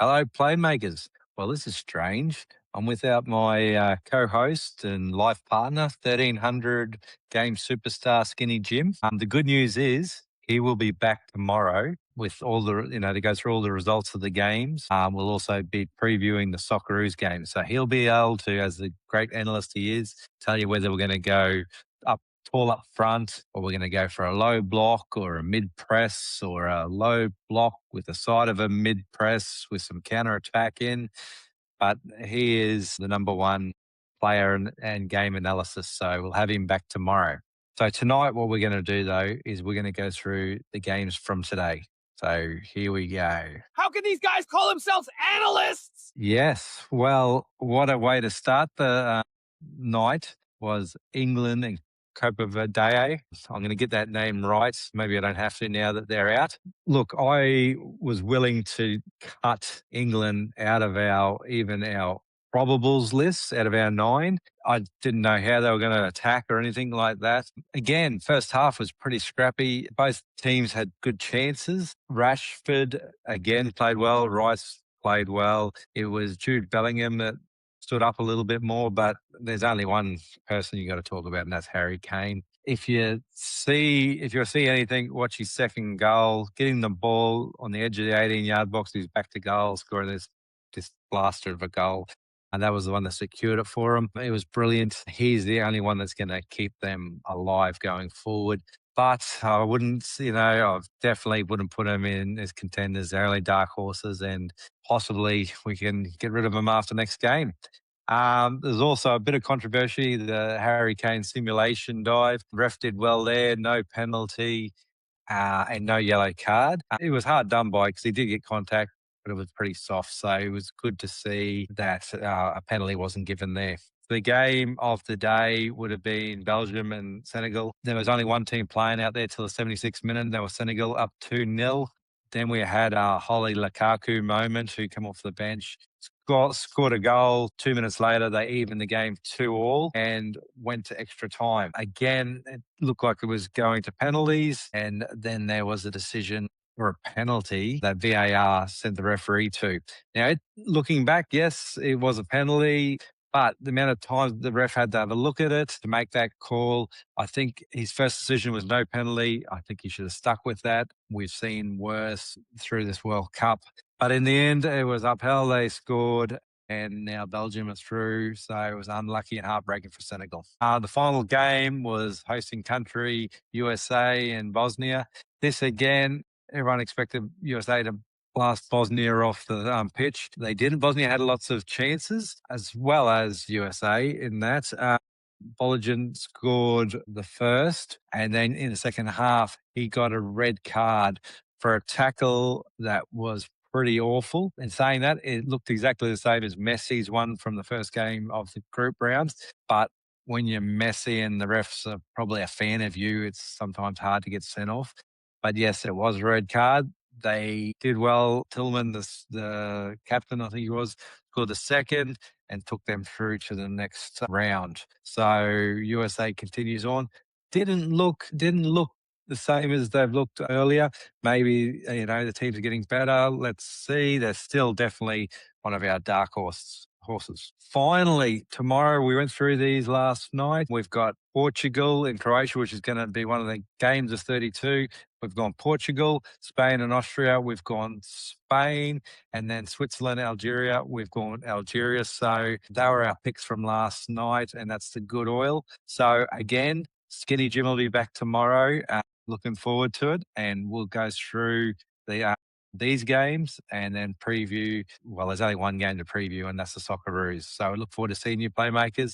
Hello, playmakers. Well, this is strange. I'm without my co-host and life partner, 1300 game superstar Skinny Jim. The good news is he will be back tomorrow with all to go through all the results of the games. We'll also be previewing the Socceroos game. So he'll be able to, as the great analyst he is, tell you whether we're going to go up tall up front, or we're going to go for a low block or a mid press or a low block with the side of a mid press with some counter attack in. But he is the number one player and game analysis. So we'll have him back tomorrow. So tonight, what we're going to do though is we're going to go through the games from today. So here we go. How can these guys call themselves analysts? Yes. Well, what a way to start the night was England and Copa Verde. I'm going to get that name right. Maybe I don't have to now that they're out. Look, I was willing to cut England out of our probables list out of our 9. I didn't know how they were going to attack or anything like that. Again, first half was pretty scrappy. Both teams had good chances. Rashford again played well. Rice played well. It was Jude Bellingham that stood up a little bit more, but there's only one person you got to talk about, and that's Harry Kane. If you see anything, watch his second goal, getting the ball on the edge of the 18-yard box. He's back to goal, scoring this blaster of a goal. And that was the one that secured it for him. It was brilliant. He's the only one that's going to keep them alive going forward. But I wouldn't, I definitely wouldn't put them in as contenders. They're only dark horses, and possibly we can get rid of them after next game. There's also a bit of controversy. The Harry Kane simulation dive. Ref did well there. No penalty and no yellow card. It was hard done by because he did get contact, but it was pretty soft. So it was good to see that a penalty wasn't given there. The game of the day would have been Belgium and Senegal. There was only one team playing out there till the 76th minute. That was Senegal up 2-0. Then we had a Holly Lukaku moment who came off the bench, scored a goal. 2 minutes later, they evened the game 2-2 and went to extra time. Again, it looked like it was going to penalties, and then there was a decision or a penalty that VAR sent the referee to. Now, looking back, yes, it was a penalty, but the amount of times the ref had to have a look at it to make that call, I think his first decision was no penalty. I think he should have stuck with that. We've seen worse through this World Cup. But in the end, it was upheld. They scored, and now Belgium is through. So it was unlucky and heartbreaking for Senegal. The final game was hosting country USA and Bosnia. This again, everyone expected USA to blast Bosnia off the pitch. They didn't. Bosnia had lots of chances, as well as USA in that. Bolojan scored the first, and then in the second half, he got a red card for a tackle that was pretty awful. In saying that, it looked exactly the same as Messi's one from the first game of the group rounds. But when you're Messi and the refs are probably a fan of you, it's sometimes hard to get sent off. But yes, it was a red card. They did well. Tillman, the captain, I think he was, scored the second and took them through to the next round. So USA continues on. Didn't look the same as they've looked earlier. Maybe the teams are getting better. Let's see. They're still definitely one of our dark horses. Finally, tomorrow, we went through these last night. We've got Portugal and Croatia, which is going to be one of the games of 32. We've gone Portugal, Spain and Austria. We've gone Spain, and then Switzerland, Algeria. We've gone Algeria. So they were our picks from last night, and that's the good oil. So again, Skinny Jim will be back tomorrow. Looking forward to it, and we'll go through these games and then preview. Well, there's only one game to preview, and that's the Socceroos. So I look forward to seeing you, playmakers.